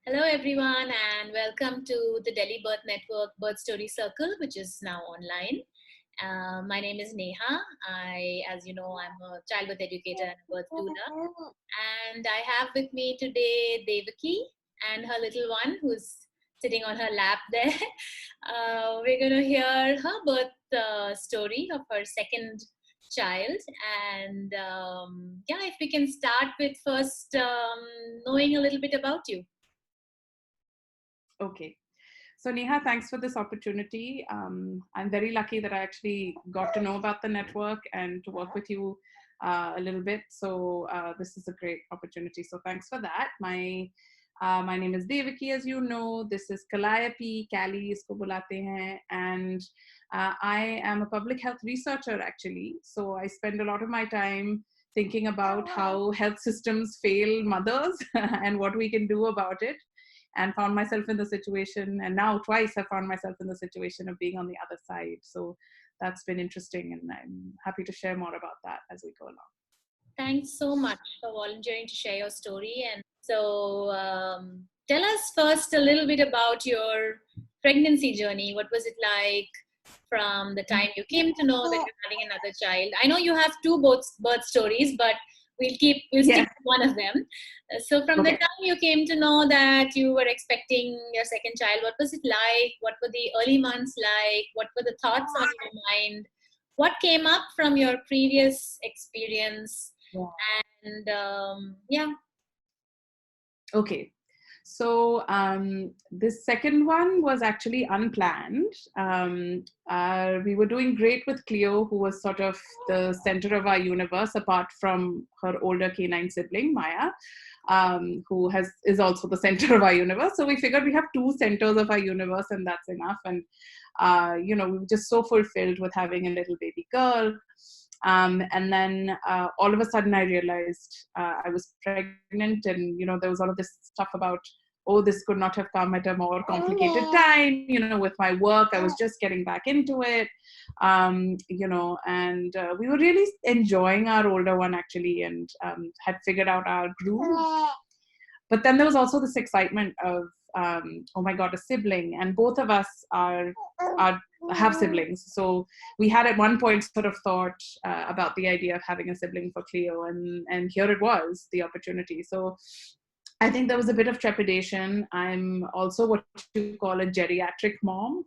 Hello, everyone, and welcome to the Delhi Birth Network Birth Story Circle, which is now online. My name is Neha. As you know, I'm a childbirth educator and a birth doula. And I have with me today Devaki and her little one who's sitting on her lap there. We're going to hear her birth story of her second child. And yeah, if we can start with first knowing a little bit about you. Okay. So Neha, thanks for this opportunity. I'm very lucky that I actually got to know about the network and to work with you a little bit. So this is a great opportunity. So thanks for that. My name is Devaki, as you know. This is Calliope, Callie isko bulate hain, and I am a public health researcher actually. So I spend a lot of my time thinking about how health systems fail mothers and what we can do about it, and found myself in the situation, and now twice I found myself in the situation of being on the other side. So that's been interesting, and I'm happy to share more about that as we go along. Thanks so much for volunteering to share your story. And so, tell us first a little bit about your pregnancy journey. What was it like from the time you came to know that you're having another child? I know you have two birth stories, but we'll stick to one of them. So, from the time you came to know that you were expecting your second child, what was it like? What were the early months like? What were the thoughts on your mind? What came up from your previous experience? And yeah. Okay. So this second one was actually unplanned. We were doing great with Cleo, who was sort of the center of our universe, apart from her older canine sibling, Maya, who is also the center of our universe. So we figured we have two centers of our universe, and that's enough. And we were just so fulfilled with having a little baby girl. And then all of a sudden I realized I was pregnant, and there was all of this stuff about, oh, this could not have come at a more complicated time. With my work, I was just getting back into it. And we were really enjoying our older one actually, and had figured out our groove. But then there was also this excitement of, oh my God, a sibling. And both of us have siblings. So we had at one point sort of thought about the idea of having a sibling for Cleo. And here it was, the opportunity. So I think there was a bit of trepidation. I'm also what you call a geriatric mom.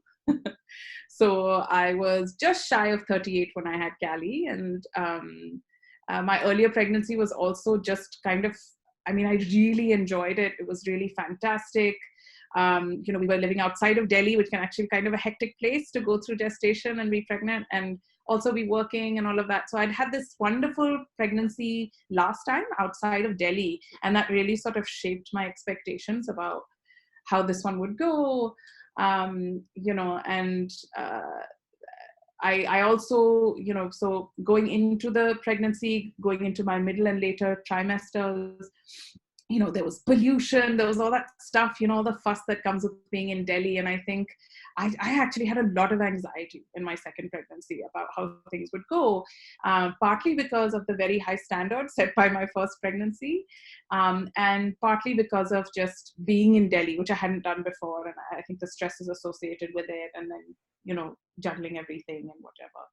So I was just shy of 38 when I had Callie. And my earlier pregnancy was also just kind of, I really enjoyed it. It was really fantastic. We were living outside of Delhi, which can actually kind of a hectic place to go through gestation and be pregnant and also be working and all of that. So I'd had this wonderful pregnancy last time outside of Delhi, and that really sort of shaped my expectations about how this one would go. I also, so going into the pregnancy, going into my middle and later trimesters, there was pollution, there was all that stuff, all the fuss that comes with being in Delhi. And I think I actually had a lot of anxiety in my second pregnancy about how things would go, partly because of the very high standards set by my first pregnancy, and partly because of just being in Delhi, which I hadn't done before. And I think the stress is associated with it, and then, juggling everything and whatever.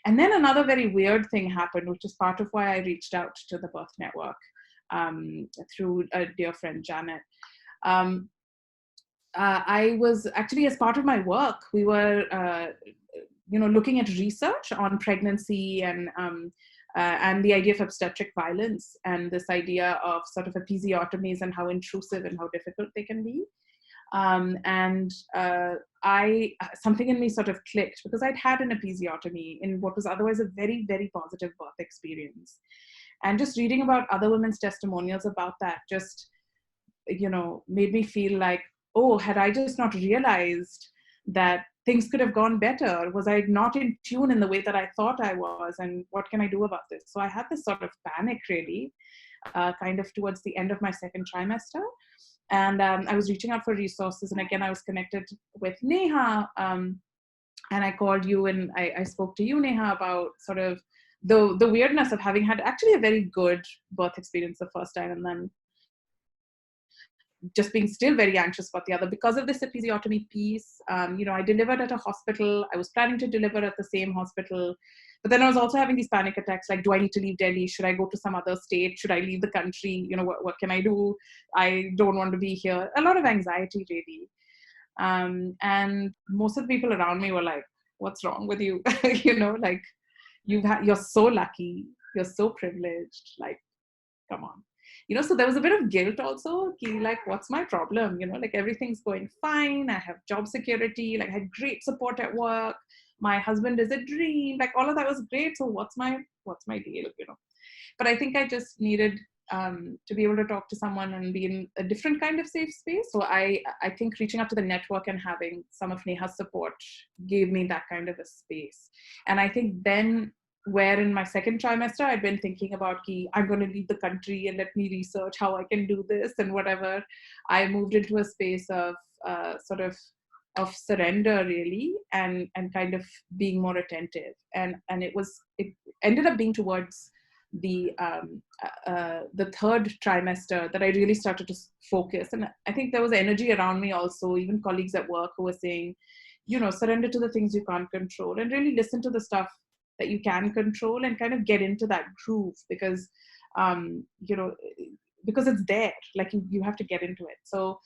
And then another very weird thing happened, which is part of why I reached out to the Birth Network through a dear friend, Janet. I was actually, as part of my work, we were, looking at research on pregnancy and the idea of obstetric violence, and this idea of sort of episiotomies and how intrusive and how difficult they can be. Something in me sort of clicked, because I'd had an episiotomy in what was otherwise a very, very positive birth experience. And just reading about other women's testimonials about that just, made me feel like, oh, had I just not realized that things could have gone better? Was I not in tune in the way that I thought I was? And what can I do about this? So I had this sort of panic, really, kind of towards the end of my second trimester. And I was reaching out for resources. And again, I was connected with Neha. And I called you, and I spoke to you, Neha, about sort of the weirdness of having had actually a very good birth experience the first time, and then just being still very anxious about the other because of this episiotomy piece. I delivered at a hospital. I was planning to deliver at the same hospital, but then I was also having these panic attacks. Like, do I need to leave Delhi? Should I go to some other state? Should I leave the country? What can I do? I don't want to be here. A lot of anxiety, really. And most of the people around me were like, what's wrong with you? Like, you're so lucky. You're so privileged. Like, come on. So there was a bit of guilt also, like, what's my problem? Like, everything's going fine. I have job security. Like, I had great support at work. My husband is a dream. Like, all of that was great. So what's my deal? But I think I just needed to be able to talk to someone and be in a different kind of safe space. So I think reaching out to the network and having some of Neha's support gave me that kind of a space. And I think then, where in my second trimester, I'd been thinking about, I'm going to leave the country and let me research how I can do this and whatever, I moved into a space of sort of surrender, really, and kind of being more attentive. And it ended up being towards the third trimester that I really started to focus. And I think there was energy around me also, even colleagues at work who were saying, surrender to the things you can't control and really listen to the stuff that you can control and kind of get into that groove, because because it's there, like you have to get into it. So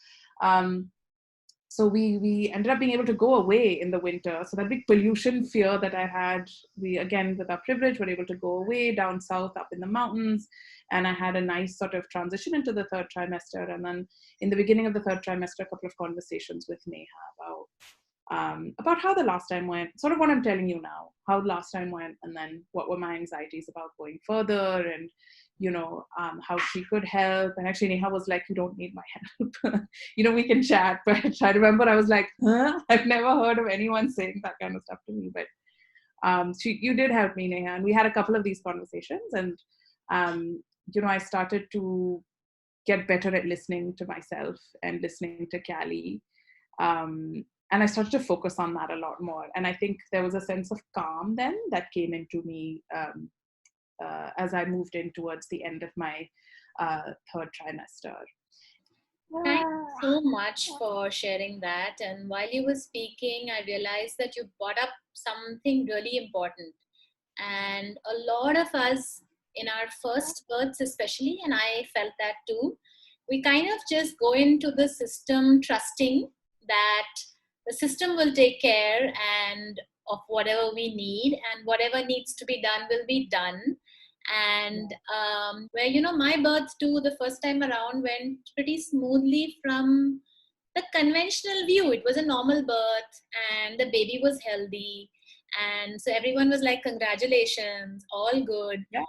we ended up being able to go away in the winter. So that big pollution fear that I had, we, again, with our privilege, were able to go away down south up in the mountains. And I had a nice sort of transition into the third trimester. And then in the beginning of the third trimester, a couple of conversations with Neha about how the last time went, sort of what I'm telling you now, how the last time went, and then what were my anxieties about going further, and how she could help. And actually Neha was like, you don't need my help. We can chat. But I remember I was like, huh? I've never heard of anyone saying that kind of stuff to me. But you did help me, Neha, and we had a couple of these conversations. And I started to get better at listening to myself and listening to Callie. And I started to focus on that a lot more. And I think there was a sense of calm then that came into me as I moved in towards the end of my third trimester. Thank you so much for sharing that. And while you were speaking, I realized that you brought up something really important. And a lot of us in our first births, especially, and I felt that too, we kind of just go into the system trusting that the system will take care and of whatever we need, and whatever needs to be done will be done. And where my birth too, the first time around, went pretty smoothly from the conventional view. It was a normal birth and the baby was healthy, and so everyone was like, congratulations, all good. Yeah.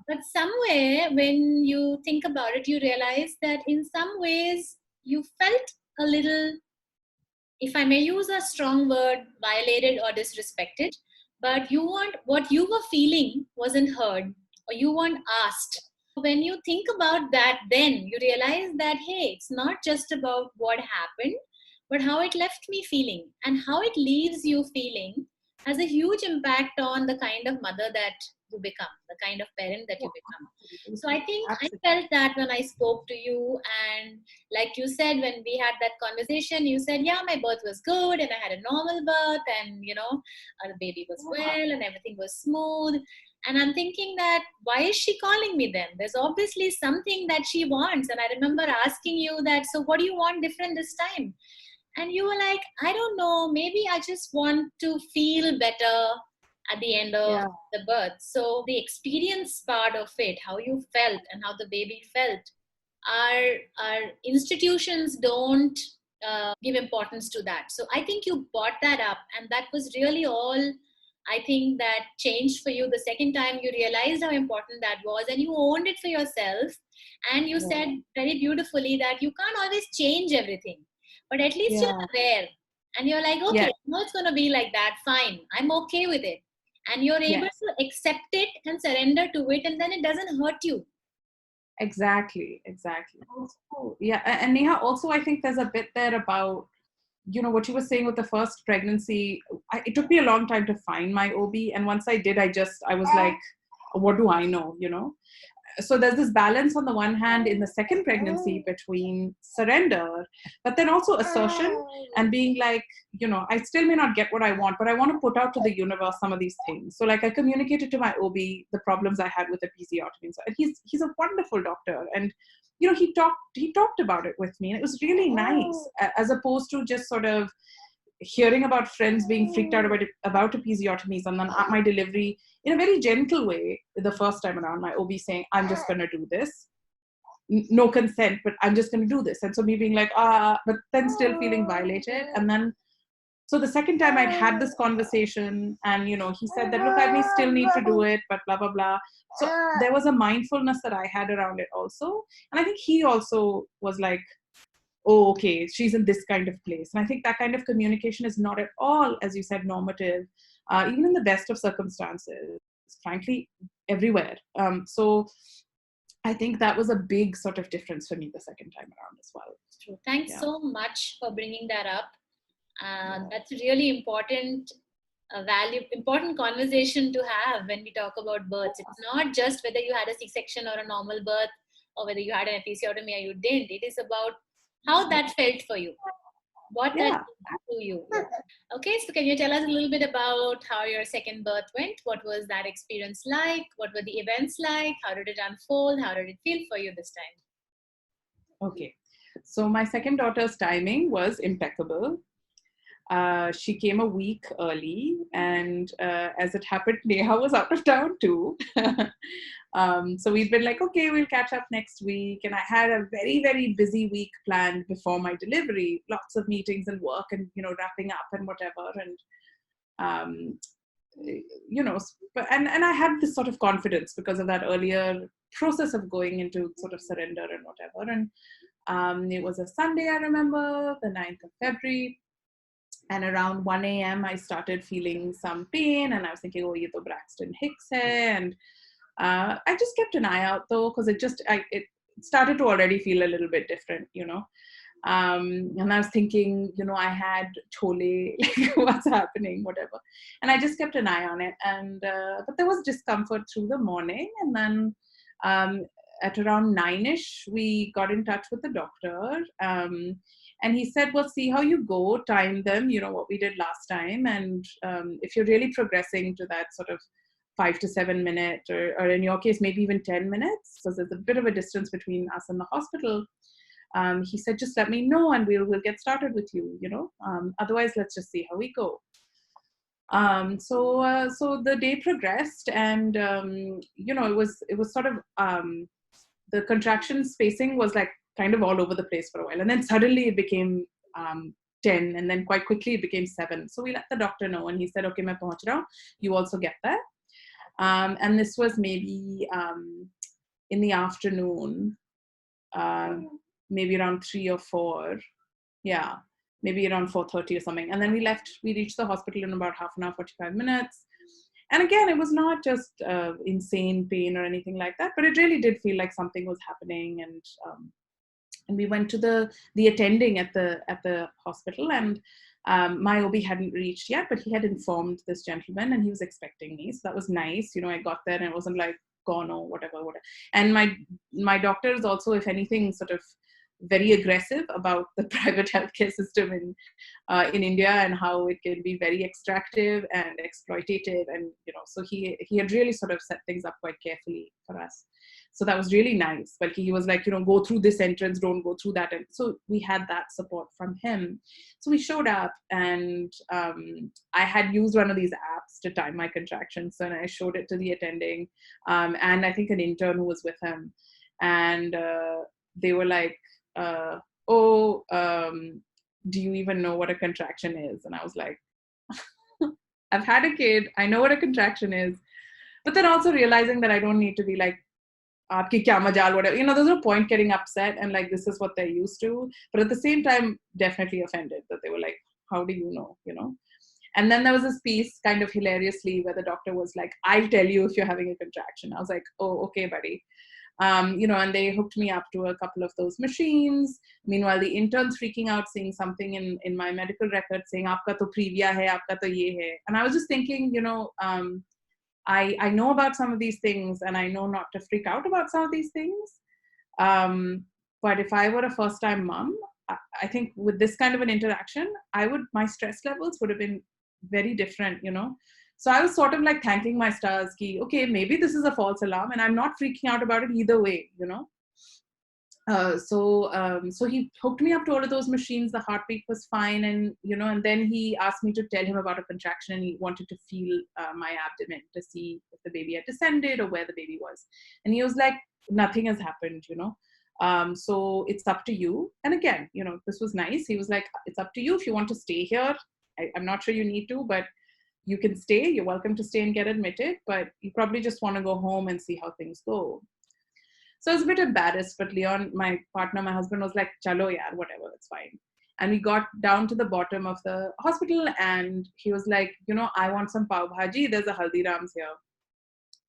But somewhere when you think about it, you realize that in some ways you felt a little, if I may use a strong word, violated or disrespected. But what you were feeling wasn't heard, or you weren't asked. When you think about that, then you realize that, hey, it's not just about what happened, but how it left me feeling, and how it leaves you feeling has a huge impact on the kind of mother that you become, the kind of parent that you become. So I think I felt that when I spoke to you. And like you said, when we had that conversation, you said, yeah, my birth was good and I had a normal birth, and the baby was well and everything was smooth. And I'm thinking that, why is she calling me then? There's obviously something that she wants. And I remember asking you that, so what do you want different this time? And you were like, I don't know, maybe I just want to feel better at the end of the birth. So the experience part of it, how you felt and how the baby felt, our institutions don't give importance to that. So I think you brought that up, and that was really all I think that changed for you the second time you realized how important that was, and you owned it for yourself. And you said very beautifully that you can't always change everything, but at least you're there. And you're like, okay, I know it's going to be like that. Fine. I'm okay with it. And you're able to accept it and surrender to it, and then it doesn't hurt you. Exactly. Also, and Neha, also, I think there's a bit there about, what you were saying with the first pregnancy. It took me a long time to find my OB. And once I did, I was like, what do I know, so there's this balance on the one hand in the second pregnancy between surrender, but then also assertion and being like, I still may not get what I want, but I want to put out to the universe some of these things. So like I communicated to my OB the problems I had with episiotomy. So, and he's a wonderful doctor, and he talked about it with me, and it was really nice, as opposed to just sort of hearing about friends being freaked out about episiotomies, and then at my delivery, in a very gentle way, the first time around, my OB saying, I'm just going to do this. No consent, but I'm just going to do this. And so me being like, but then still feeling violated. And then, so the second time I'd had this conversation, and, he said that, look, I may still need to do it, but blah, blah, blah. So there was a mindfulness that I had around it also. And I think he also was like, oh, okay, she's in this kind of place. And I think that kind of communication is not at all, as you said, normative, even in the best of circumstances, frankly, everywhere. So I think that was a big sort of difference for me the second time around as well. True. Thanks so much for bringing that up. That's a really important important conversation to have when we talk about births. It's not just whether you had a C-section or a normal birth, or whether you had an episiotomy or you didn't. It is about how that felt for you, what that did to you. Okay, so can you tell us a little bit about how your second birth went? What was that experience like? What were the events like? How did it unfold? How did it feel for you this time? Okay, so my second daughter's timing was impeccable. She came a week early, and as it happened, Neha was out of town too. So we'd been like, okay, we'll catch up next week. And I had a very, very busy week planned before my delivery, lots of meetings and work and, wrapping up and whatever. And, and I had this sort of confidence because of that earlier process of going into sort of surrender and whatever. And it was a Sunday, I remember, the 9th of February. And around 1 a.m., I started feeling some pain, and I was thinking, oh, ye to Braxton Hicks hai. And I just kept an eye out though, because it started to already feel a little bit different, and I was thinking, I had chole, like what's happening, whatever. And I just kept an eye on it. And but there was discomfort through the morning, and then at around 9ish, we got in touch with the doctor. And he said, well, see how you go, time them, what we did last time. And if you're really progressing to that sort of 5 to 7 minute, or in your case, maybe even 10 minutes, because there's a bit of a distance between us and the hospital. He said, just let me know and we'll get started with you, otherwise let's just see how we go. So the day progressed, and, it was sort of, the contraction spacing was like kind of all over the place for a while. And then suddenly it became 10, and then quite quickly it became 7. So we let the doctor know, and he said, okay, main pahunch raha hu, you also get there. And this was maybe in the afternoon, maybe around 3 or 4. Yeah, maybe around 4:30 or something. And then we reached the hospital in about half an hour, 45 minutes. And again, it was not just insane pain or anything like that, but it really did feel like something was happening. And we went to the attending at the hospital, and my OB hadn't reached yet, but he had informed this gentleman, and he was expecting me. So that was nice. I got there, and it wasn't like gone or whatever. And my doctor is also, if anything, sort of very aggressive about the private healthcare system in India, and how it can be very extractive and exploitative. And, so he had really sort of set things up quite carefully for us. So that was really nice. But he was like, go through this entrance, don't go through that. And so we had that support from him. So we showed up, and I had used one of these apps to time my contractions. So, and I showed it to the attending, and I think an intern who was with him. And they were like, do you even know what a contraction is? And I was like, I've had a kid, I know what a contraction is. But then also realizing that I don't need to be like, aapki kya majal, whatever. There's no point getting upset, and like, this is what they're used to. But at the same time, definitely offended that they were like, how do you know, And then there was this piece, kind of hilariously, where the doctor was like, I'll tell you if you're having a contraction. I was like, oh, okay, buddy. And they hooked me up to a couple of those machines. Meanwhile, the intern's freaking out, seeing something in my medical record saying, aapka to previa hai, aapka to ye hai. And I was just thinking, I know about some of these things, and I know not to freak out about some of these things. But if I were a first time mom, I think with this kind of an interaction, my stress levels would have been very different, you know. So I was sort of like thanking my stars, ki, okay, maybe this is a false alarm and I'm not freaking out about it either way, you know. So he hooked me up to all of those machines. The heartbeat was fine, and you know, and then he asked me to tell him about a contraction, and he wanted to feel my abdomen to see if the baby had descended or where the baby was. And he was like, "Nothing has happened, you know. So it's up to you." And again, you know, this was nice. He was like, "It's up to you if you want to stay here. I'm not sure you need to, but you can stay. You're welcome to stay and get admitted, but you probably just want to go home and see how things go." So I was a bit embarrassed, but Leon, my partner, my husband, was like, "Chalo, yaar, whatever, it's fine." And we got down to the bottom of the hospital, and he was like, "You know, I want some pav bhaji. There's a Haldiram's here."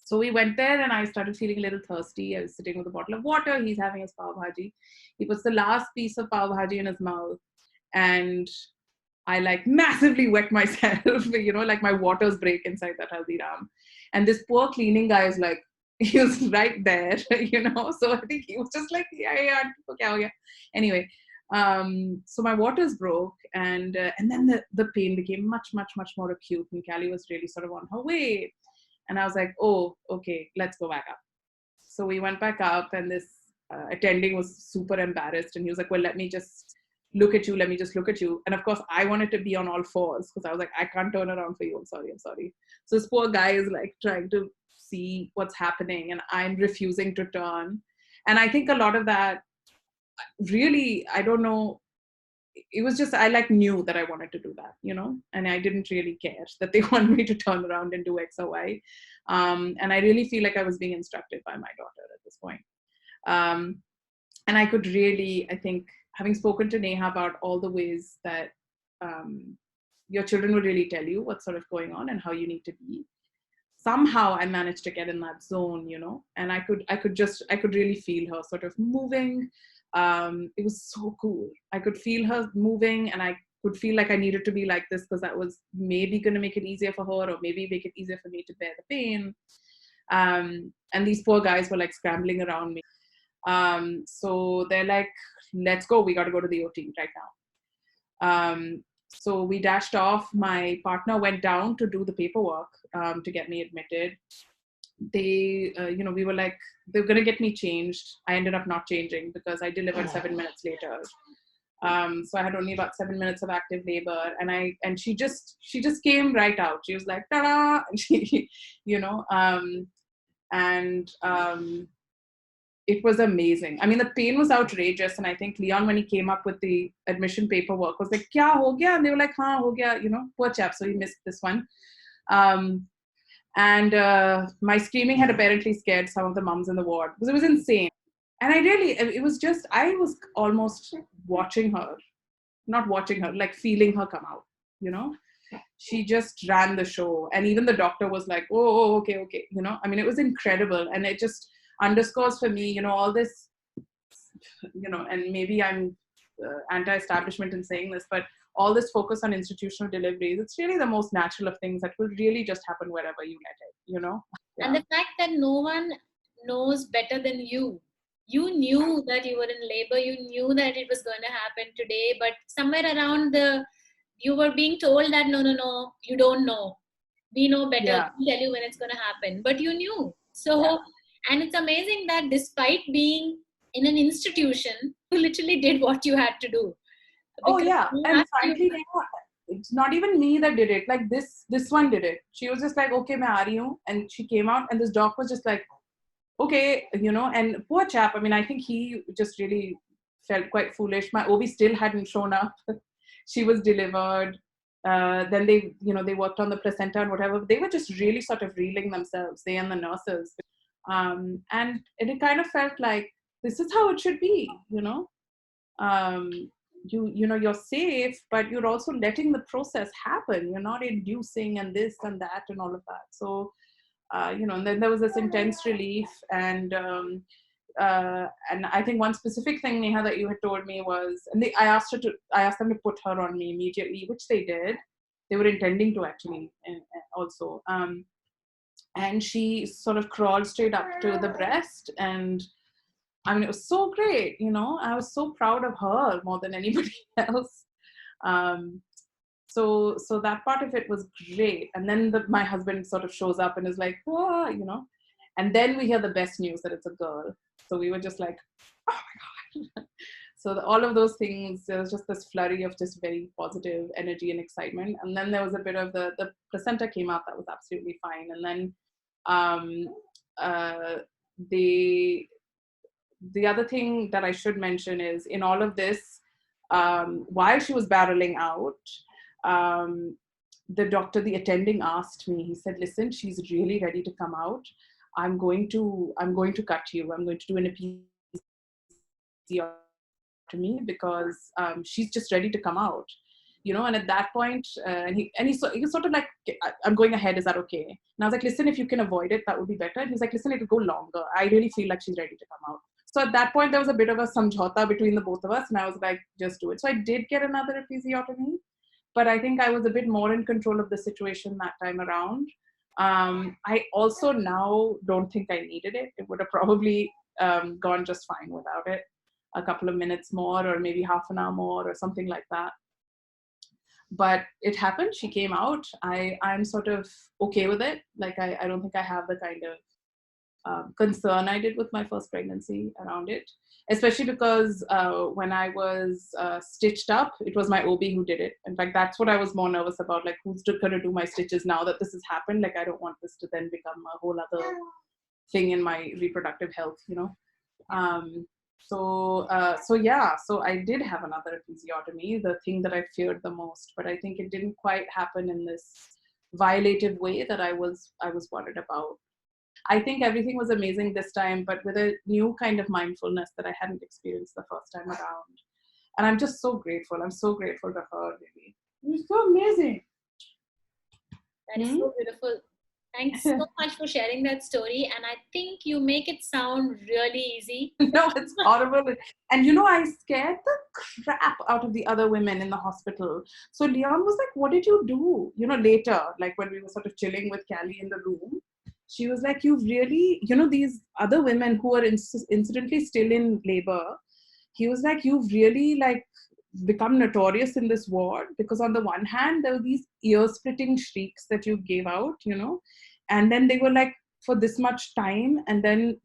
So we went there, and I started feeling a little thirsty. I was sitting with a bottle of water. He's having his pav bhaji. He puts the last piece of pav bhaji in his mouth, and I like massively wet myself, you know, like my waters break inside that Haldiram. And this poor cleaning guy is like, he was right there, you know. So I think he was just like, yeah, yeah. Anyway, so my waters broke, and then the pain became much, much, much more acute. And Callie was really sort of on her way. And I was like, oh, okay, let's go back up. So we went back up, and this attending was super embarrassed. And he was like, well, let me just look at you. Let me just look at you. And of course, I wanted to be on all fours because I was like, I can't turn around for you. I'm sorry. I'm sorry. So this poor guy is like trying to see what's happening, and I'm refusing to turn. And I think a lot of that really, I don't know, it was just I like knew that I wanted to do that, you know, and I didn't really care that they wanted me to turn around and do X or Y. And I really feel like I was being instructed by my daughter at this point. Um, and I could really, I think, having spoken to Neha about all the ways that your children will really tell you what's sort of going on and how you need to be. Somehow I managed to get in that zone, you know, and I could really feel her sort of moving. It was so cool. I could feel her moving, and I could feel like I needed to be like this because that was maybe going to make it easier for her, or maybe make it easier for me to bear the pain. And these poor guys were like scrambling around me. So they're like, let's go. We got to go to the OT right now. So we dashed off. My partner went down to do the paperwork to get me admitted. They, you know, we were like, they're going to get me changed. I ended up not changing because I delivered 7 minutes later. So I had only about 7 minutes of active labor, and she just came right out. She was like, ta-da! And she, you know, it was amazing. I mean, the pain was outrageous. And I think Leon, when he came up with the admission paperwork, was like, kya ho gaya? And they were like, haan, ho gaya, you know, poor chap. So he missed this one. And my screaming had apparently scared some of the mums in the ward because it was insane. And it was just, I was almost watching her, not watching her, like feeling her come out, you know? She just ran the show. And even the doctor was like, oh, okay. You know, I mean, it was incredible. And it just underscores for me, you know, all this, you know, and maybe I'm anti-establishment in saying this, but all this focus on institutional deliveries, it's really the most natural of things that will really just happen wherever you let it, you know? Yeah. And the fact that no one knows better than you. You knew that you were in labor, you knew that it was going to happen today, but somewhere around you were being told that no, you don't know. We know better. Yeah. We'll tell you when it's going to happen. But you knew. So, and it's amazing that despite being in an institution, you literally did what you had to do. Oh yeah, and frankly, it's not even me that did it. Like this one did it. She was just like, okay, main aa rahi hu. And she came out, and this doc was just like, okay, you know, and poor chap, I mean, I think he just really felt quite foolish. My OB still hadn't shown up. She was delivered. Then they, you know, they worked on the placenta and whatever. They were just really sort of reeling themselves, they and the nurses. And it kind of felt like, this is how it should be, you know. You know, you're safe, but you're also letting the process happen. You're not inducing and this and that and all of that. So, you know, and then there was this intense relief. And I think one specific thing, Neha, that you had told me was, and I asked them to put her on me immediately, which they did. They were intending to actually also. and she sort of crawled straight up to the breast. And I mean, it was so great, I was so proud of her more than anybody else. um, so that part of it was great. And then my husband sort of shows up and is like, "Whoa," and then we hear the best news that it's a girl. So we were just like, "Oh my god." So all of those things, there was just this flurry of just very positive energy and excitement. And then there was a bit of the placenta came out, that was absolutely fine. And then um, uh, the other thing that I should mention is, in all of this, while she was barreling out, um, the attending asked me, he said, "Listen, she's really ready to come out. I'm going to cut you. I'm going to do an episiotomy because she's just ready to come out." And at that point, he sort of like, "I'm going ahead. Is that okay?" And I was like, "Listen, if you can avoid it, that would be better." And he's like, "Listen, it'll go longer. I really feel like she's ready to come out." So at that point, there was a bit of a samjhauta between the both of us, and I was like, "Just do it." So I did get another episiotomy, but I think I was a bit more in control of the situation that time around. I also now don't think I needed it. It would have probably gone just fine without it. A couple of minutes more, or maybe half an hour more, or something like that. But it happened. She came out. I'm sort of okay with it. Like, I don't think I have the kind of concern I did with my first pregnancy around it, especially because when I was stitched up, it was my OB who did it. In fact, that's what I was more nervous about, like, who's going to do my stitches now that this has happened. Like, I don't want this to then become a whole other thing in my reproductive health. um, so I did have another episiotomy, the thing that I feared the most, but I think it didn't quite happen in this violative way that I was worried about. I think everything was amazing this time, but with a new kind of mindfulness that I hadn't experienced the first time around. And I'm just so grateful. I'm so grateful to her, really. It was so amazing. That is so beautiful. Thanks so much for sharing that story. And I think you make it sound really easy. No, it's horrible. And I scared the crap out of the other women in the hospital. So Leon was like, "What did you do?" Later, like when we were sort of chilling with Callie in the room, she was like, "You've really, these other women who are incidentally still in labor," he was like, "You've really like become notorious in this ward, because on the one hand, there were these ear-splitting shrieks that you gave out, and then they were like for this much time, and then,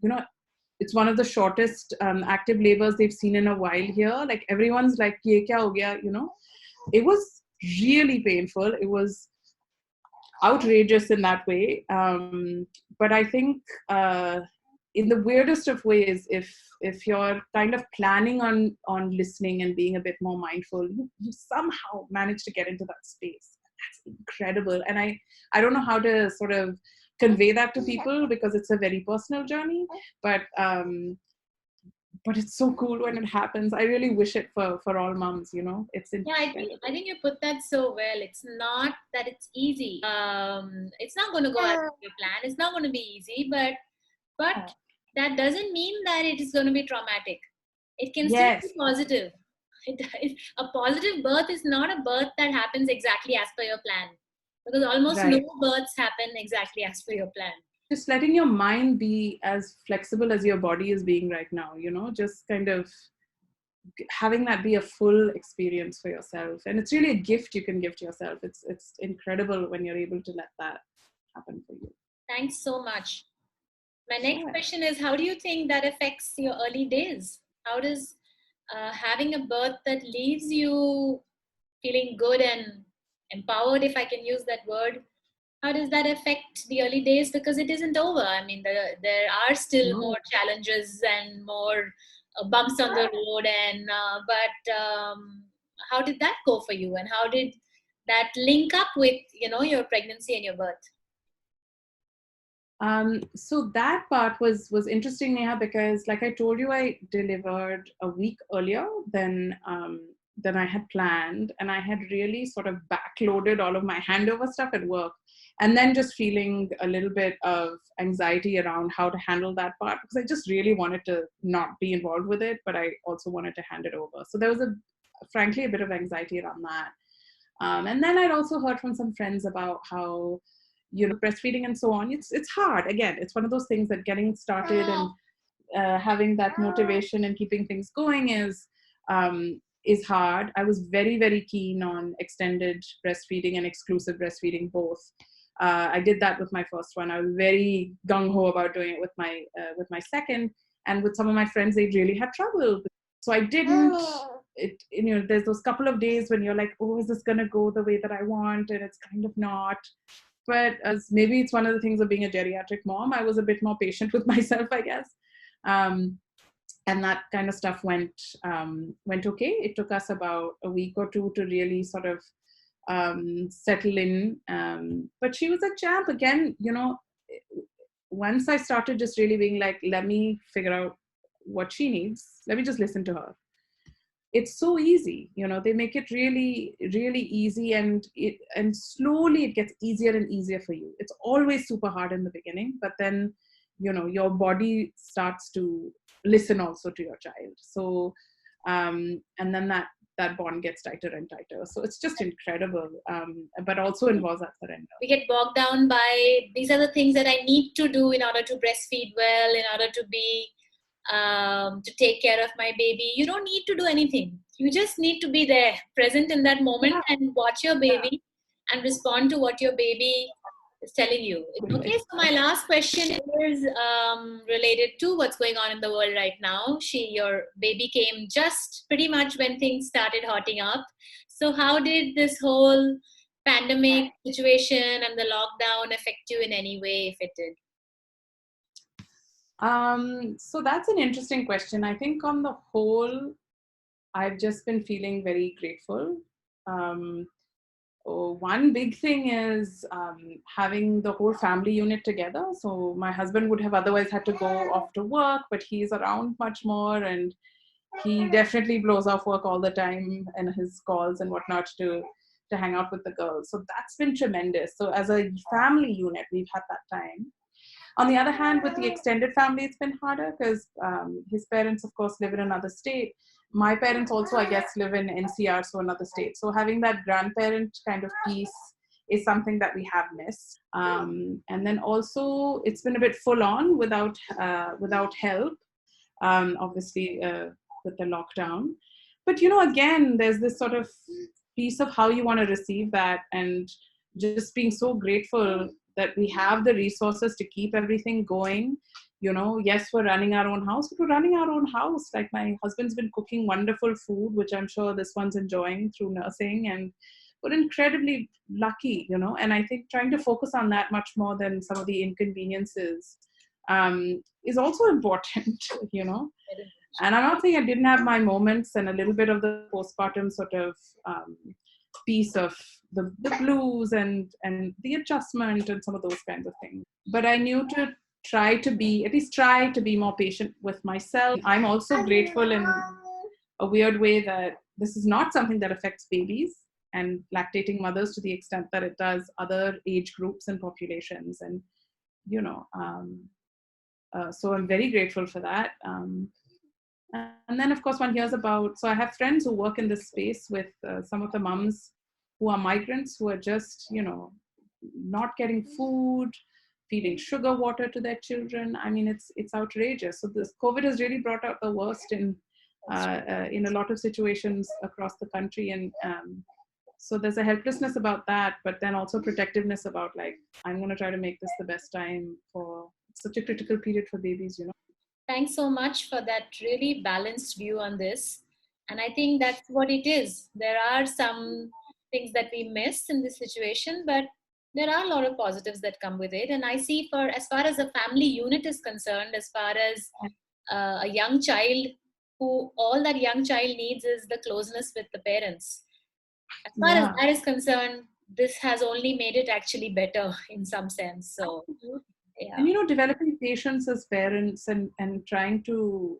it's one of the shortest active labors they've seen in a while here. Like, everyone's like, ye kya ho gaya, It was really painful. It was outrageous in that way. But I think in the weirdest of ways, if you're kind of planning on listening and being a bit more mindful, you somehow manage to get into that space. That's incredible. And I don't know how to sort of convey that to people, because it's a very personal journey, but it's so cool when it happens. I really wish it for all moms, it's incredible. I think you put that so well. It's not that it's easy. It's not going to go as you plan. It's not going to be easy, but that doesn't mean that it is going to be traumatic. It can still be positive. A positive birth is not a birth that happens exactly as per your plan, because almost no births happen exactly as per your plan. Just letting your mind be as flexible as your body is being right now, just kind of having that be a full experience for yourself. And it's really a gift you can give to yourself. It's incredible when you're able to let that happen for you. Thanks so much. My next question is, how do you think that affects your early days? How does having a birth that leaves you feeling good and empowered, if I can use that word, how does that affect the early days? Because it isn't over. I mean, there are still more challenges and more bumps on the road. And how did that go for you? And how did that link up with, your pregnancy and your birth? So that part was interesting, Neha, because like I told you, I delivered a week earlier than I had planned, and I had really sort of backloaded all of my handover stuff at work, and then just feeling a little bit of anxiety around how to handle that part, because I just really wanted to not be involved with it, but I also wanted to hand it over. So there was frankly a bit of anxiety around that. And then I'd also heard from some friends about how breastfeeding and so on. It's hard. Again, it's one of those things that getting started and having that motivation and keeping things going is hard. I was very, very keen on extended breastfeeding and exclusive breastfeeding both. I did that with my first one. I was very gung ho about doing it with my second, and with some of my friends, they really had trouble. So I didn't. There's those couple of days when you're like, oh, is this gonna go the way that I want? And it's kind of not. But maybe it's one of the things of being a geriatric mom. I was a bit more patient with myself, I guess. And that kind of stuff went okay. It took us about a week or two to really sort of settle in. But she was a champ. Again, once I started just really being like, let me figure out what she needs. Let me just listen to her. It's so easy. They make it really, really easy, and slowly it gets easier and easier for you. It's always super hard in the beginning, but then, your body starts to listen also to your child. So, and then that bond gets tighter and tighter. So it's just incredible, but also involves that surrender. We get bogged down by, these are the things that I need to do in order to breastfeed well, in order to be, to take care of my baby. You don't need to do anything. You just need to be there, present in that moment, and watch your baby and respond to what your baby is telling you. Okay, so my last question is related to what's going on in the world right now. Your baby came just pretty much when things started hotting up. So how did this whole pandemic situation and the lockdown affect you in any way, if it did? So that's an interesting question. I think on the whole, I've just been feeling very grateful. One big thing is having the whole family unit together. So my husband would have otherwise had to go off to work, but he's around much more, and he definitely blows off work all the time and his calls and whatnot to hang out with the girls. So that's been tremendous. So as a family unit, we've had that time. On the other hand, with the extended family, it's been harder because his parents, of course, live in another state. My parents also, I guess, live in NCR, so another state. So having that grandparent kind of piece is something that we have missed. And then also, it's been a bit full on without help, obviously, with the lockdown. But, again, there's this sort of piece of how you want to receive that, and just being so grateful that we have the resources to keep everything going. Yes, we're running our own house, but we're running our own house. Like, my husband's been cooking wonderful food, which I'm sure this one's enjoying through nursing, and we're incredibly lucky, and I think trying to focus on that much more than some of the inconveniences is also important. And I'm not saying I didn't have my moments and a little bit of the postpartum sort of piece of the blues and the adjustment and some of those kinds of things. But I knew to try to be more patient with myself. I'm also grateful in a weird way that this is not something that affects babies and lactating mothers to the extent that it does other age groups and populations. And, so I'm very grateful for that. And then, of course, one hears about, so I have friends who work in this space with some of the mums who are migrants, who are just, not getting food, feeding sugar water to their children. I mean, it's outrageous. So this COVID has really brought out the worst in a lot of situations across the country. And so there's a helplessness about that, but then also protectiveness about, like, I'm going to try to make this the best time for such a critical period for babies, Thanks so much for that really balanced view on this. And I think that's what it is. There are some things that we miss in this situation, but there are a lot of positives that come with it. And I see, for as far as a family unit is concerned, as far as a young child, who all that young child needs is the closeness with the parents. As far as that is concerned, this has only made it actually better in some sense. So, yeah. And developing patience as parents and trying to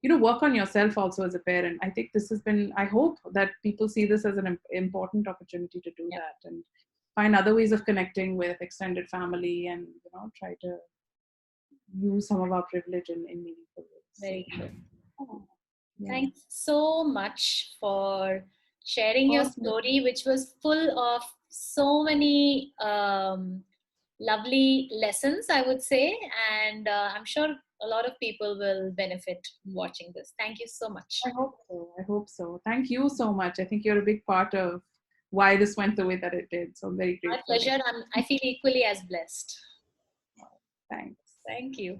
work on yourself also as a parent. I think this has been, I hope that people see this as an important opportunity to do that and find other ways of connecting with extended family, and try to use some of our privilege in meaningful ways. Very good. Thanks so much for sharing your story, which was full of so many lovely lessons, I would say, and I'm sure a lot of people will benefit watching this. Thank you so much. I hope so. I hope so. Thank you so much. I think you're a big part of why this went the way that it did. So I'm very My grateful. pleasure. I feel equally as blessed. Thanks. Thank you.